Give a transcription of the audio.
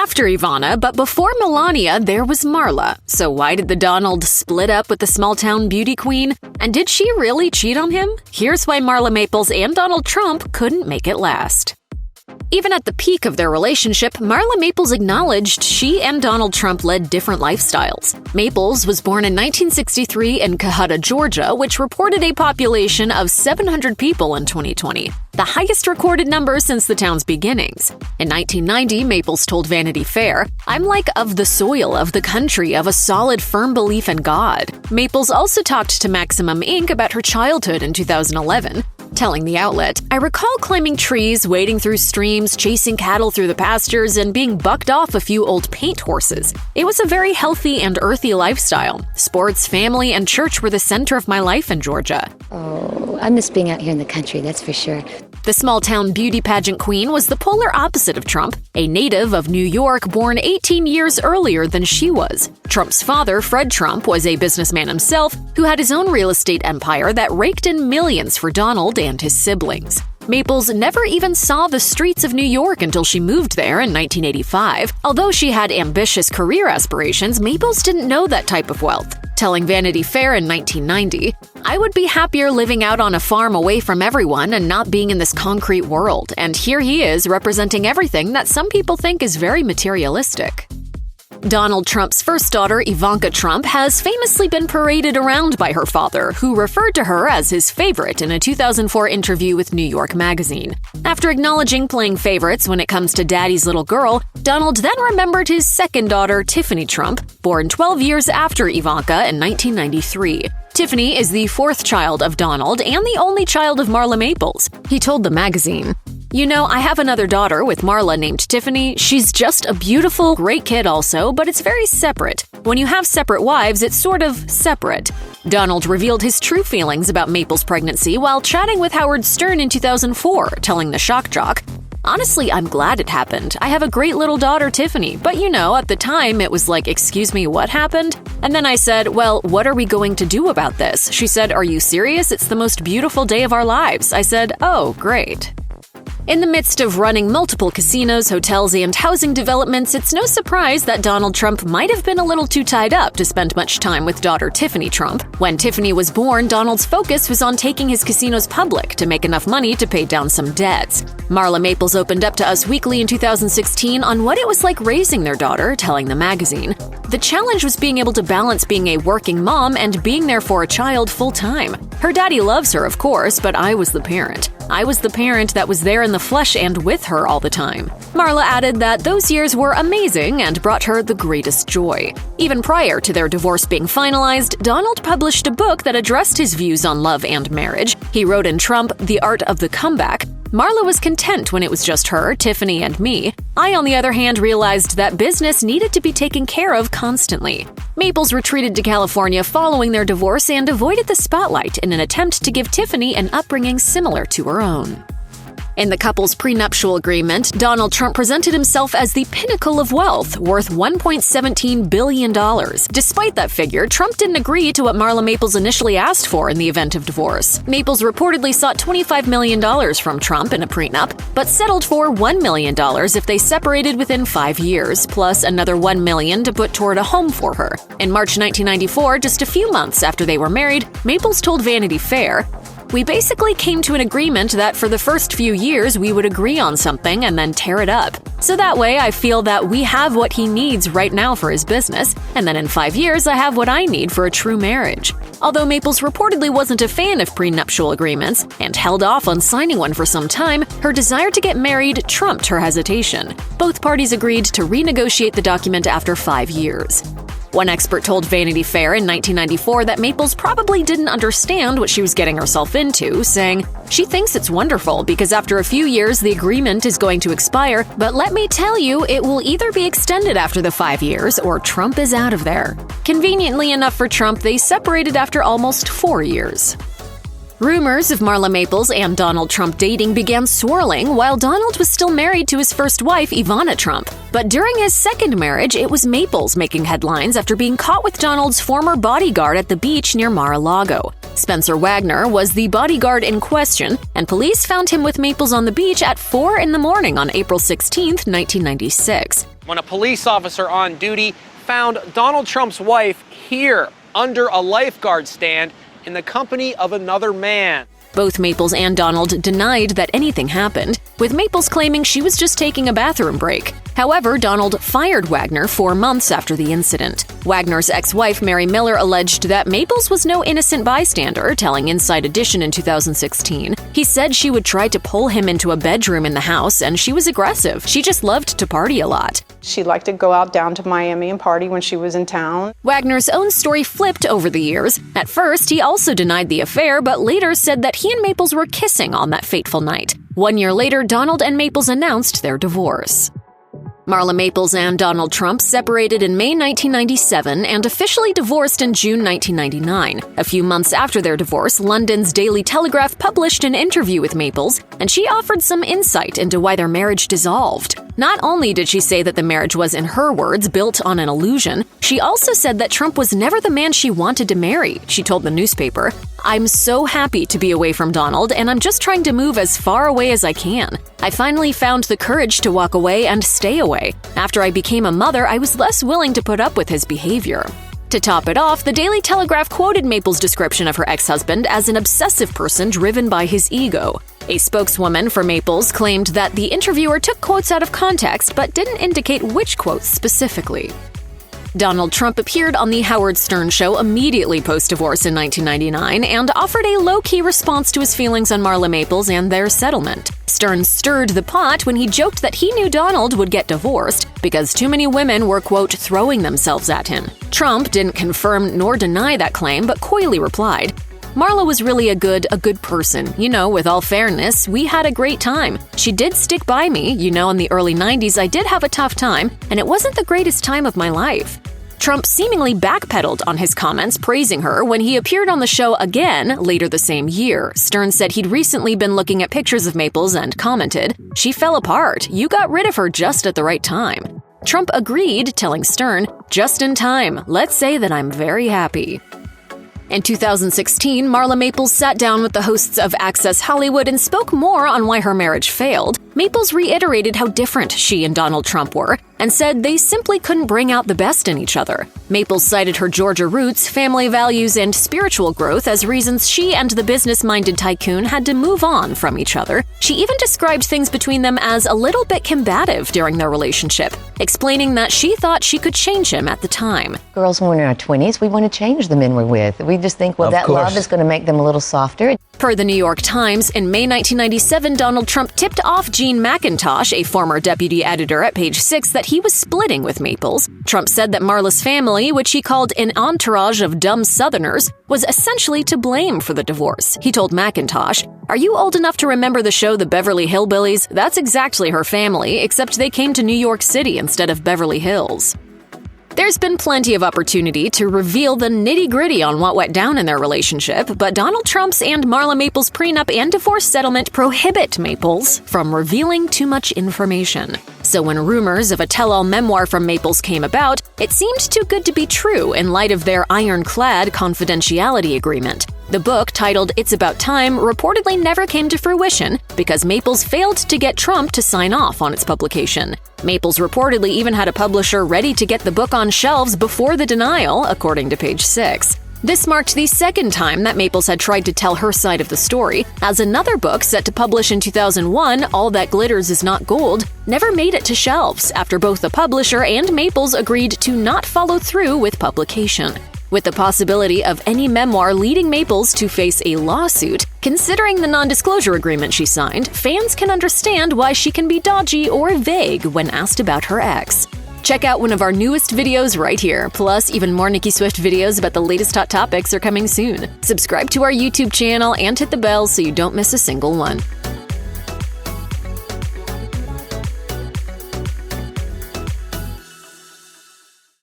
after Ivana, but before Melania, there was Marla. So why did the Donald split up with the small-town beauty queen? And did she really cheat on him? Here's why Marla Maples and Donald Trump couldn't make it last. Even at the peak of their relationship, Marla Maples acknowledged she and Donald Trump led different lifestyles. Maples was born in 1963 in Cohutta, Georgia, which reported a population of 700 people in 2020, the highest recorded number since the town's beginnings. In 1990, Maples told Vanity Fair, "I'm like of the soil, of the country, of a solid, firm belief in God." Maples also talked to Maximum Inc. about her childhood in 2011. Telling the outlet, "I recall climbing trees, wading through streams, chasing cattle through the pastures, and being bucked off a few old paint horses. It was a very healthy and earthy lifestyle. Sports, family, and church were the center of my life in Georgia." Oh, I miss being out here in the country, that's for sure. The small-town beauty pageant queen was the polar opposite of Trump, a native of New York born 18 years earlier than she was. Trump's father, Fred Trump, was a businessman himself who had his own real estate empire that raked in millions for Donald and his siblings. Maples never even saw the streets of New York until she moved there in 1985. Although she had ambitious career aspirations, Maples didn't know that type of wealth. Telling Vanity Fair in 1990, "I would be happier living out on a farm away from everyone and not being in this concrete world, and here he is representing everything that some people think is very materialistic." Donald Trump's first daughter, Ivanka Trump, has famously been paraded around by her father, who referred to her as his favorite in a 2004 interview with New York Magazine. After acknowledging playing favorites when it comes to daddy's little girl, Donald then remembered his second daughter, Tiffany Trump, born 12 years after Ivanka in 1993. Tiffany is the fourth child of Donald and the only child of Marla Maples. He told the magazine, "You know, I have another daughter with Marla named Tiffany. She's just a beautiful, great kid also, but it's very separate. When you have separate wives, it's sort of separate." Donald revealed his true feelings about Maples' pregnancy while chatting with Howard Stern in 2004, telling the shock jock, "Honestly, I'm glad it happened. I have a great little daughter, Tiffany, but you know, at the time it was like, excuse me, what happened? And then I said, well, what are we going to do about this? She said, are you serious? It's the most beautiful day of our lives. I said, oh, great." In the midst of running multiple casinos, hotels, and housing developments, it's no surprise that Donald Trump might have been a little too tied up to spend much time with daughter Tiffany Trump. When Tiffany was born, Donald's focus was on taking his casinos public to make enough money to pay down some debts. Marla Maples opened up to Us Weekly in 2016 on what it was like raising their daughter, telling the magazine, "The challenge was being able to balance being a working mom and being there for a child full-time. Her daddy loves her, of course, but I was the parent. I was the parent that was there in the flesh and with her all the time." Marla added that those years were amazing and brought her the greatest joy. Even prior to their divorce being finalized, Donald published a book that addressed his views on love and marriage. He wrote in Trump, "The Art of the Comeback." Marla was content when it was just her, Tiffany, and me. I, on the other hand, realized that business needed to be taken care of constantly. Maples retreated to California following their divorce and avoided the spotlight in an attempt to give Tiffany an upbringing similar to her own. In the couple's prenuptial agreement, Donald Trump presented himself as the pinnacle of wealth, worth $1.17 billion. Despite that figure, Trump didn't agree to what Marla Maples initially asked for in the event of divorce. Maples reportedly sought $25 million from Trump in a prenup, but settled for $1 million if they separated within 5 years, plus another $1 million to put toward a home for her. In March 1994, just a few months after they were married, Maples told Vanity Fair, "We basically came to an agreement that for the first few years we would agree on something and then tear it up. So that way I feel that we have what he needs right now for his business, and then in 5 years I have what I need for a true marriage." Although Maples reportedly wasn't a fan of prenuptial agreements and held off on signing one for some time, her desire to get married trumped her hesitation. Both parties agreed to renegotiate the document after 5 years. One expert told Vanity Fair in 1994 that Maples probably didn't understand what she was getting herself into, saying, "She thinks it's wonderful because after a few years the agreement is going to expire, but let me tell you, it will either be extended after the 5 years or Trump is out of there." Conveniently enough for Trump, they separated after almost 4 years. Rumors of Marla Maples and Donald Trump dating began swirling while Donald was still married to his first wife, Ivana Trump. But during his second marriage, it was Maples making headlines after being caught with Donald's former bodyguard at the beach near Mar-a-Lago. Spencer Wagner was the bodyguard in question, and police found him with Maples on the beach at 4 in the morning on April 16, 1996. When a police officer on duty found Donald Trump's wife here under a lifeguard stand in the company of another man. Both Maples and Donald denied that anything happened, with Maples claiming she was just taking a bathroom break. However, Donald fired Wagner 4 months after the incident. Wagner's ex-wife, Mary Miller, alleged that Maples was no innocent bystander, telling Inside Edition in 2016. He said she would try to pull him into a bedroom in the house, and she was aggressive. She just loved to party a lot. She liked to go out down to Miami and party when she was in town. Wagner's own story flipped over the years. At first, he also denied the affair, but later said that he and Maples were kissing on that fateful night. 1 year later, Donald and Maples announced their divorce. Marla Maples and Donald Trump separated in May 1997 and officially divorced in June 1999. A few months after their divorce, London's Daily Telegraph published an interview with Maples, and she offered some insight into why their marriage dissolved. Not only did she say that the marriage was, in her words, built on an illusion, she also said that Trump was never the man she wanted to marry. She told the newspaper, "I'm so happy to be away from Donald, and I'm just trying to move as far away as I can. I finally found the courage to walk away and stay away. After I became a mother, I was less willing to put up with his behavior." To top it off, the Daily Telegraph quoted Maples' description of her ex-husband as an obsessive person driven by his ego. A spokeswoman for Maples claimed that the interviewer took quotes out of context but didn't indicate which quotes specifically. Donald Trump appeared on The Howard Stern Show immediately post-divorce in 1999 and offered a low-key response to his feelings on Marla Maples and their settlement. Stern stirred the pot when he joked that he knew Donald would get divorced because too many women were, quote, throwing themselves at him. Trump didn't confirm nor deny that claim, but coyly replied, "Marla was really a good person. You know, with all fairness, we had a great time. She did stick by me. You know, in the early 90s, I did have a tough time, and it wasn't the greatest time of my life." Trump seemingly backpedaled on his comments praising her when he appeared on the show again later the same year. Stern said he'd recently been looking at pictures of Maples and commented, "She fell apart. You got rid of her just at the right time." Trump agreed, telling Stern, "Just in time. Let's say that I'm very happy." In 2016, Marla Maples sat down with the hosts of Access Hollywood and spoke more on why her marriage failed. Maples reiterated how different she and Donald Trump were and said they simply couldn't bring out the best in each other. Maples cited her Georgia roots, family values, and spiritual growth as reasons she and the business-minded tycoon had to move on from each other. She even described things between them as a little bit combative during their relationship, explaining that she thought she could change him at the time. Girls when we're in our 20s, we want to change the men we're with. We just think, well, that love is going to make them a little softer. Per the New York Times, in May 1997, Donald Trump tipped off Gene McIntosh, a former deputy editor at Page Six, that he was splitting with Maples. Trump said that Marla's family, which he called an entourage of dumb Southerners, was essentially to blame for the divorce. He told McIntosh, "Are you old enough to remember the show The Beverly Hillbillies? That's exactly her family, except they came to New York City instead of Beverly Hills." There's been plenty of opportunity to reveal the nitty-gritty on what went down in their relationship, but Donald Trump's and Marla Maples' prenup and divorce settlement prohibit Maples from revealing too much information. So when rumors of a tell-all memoir from Maples came about, it seemed too good to be true in light of their ironclad confidentiality agreement. The book, titled It's About Time, reportedly never came to fruition because Maples failed to get Trump to sign off on its publication. Maples reportedly even had a publisher ready to get the book on shelves before the denial, according to Page Six. This marked the second time that Maples had tried to tell her side of the story, as another book set to publish in 2001, All That Glitters Is Not Gold, never made it to shelves after both the publisher and Maples agreed to not follow through with publication. With the possibility of any memoir leading Maples to face a lawsuit, considering the non-disclosure agreement she signed, fans can understand why she can be dodgy or vague when asked about her ex. Check out one of our newest videos right here. Plus, even more Nicki Swift videos about the latest hot topics are coming soon. Subscribe to our YouTube channel and hit the bell so you don't miss a single one.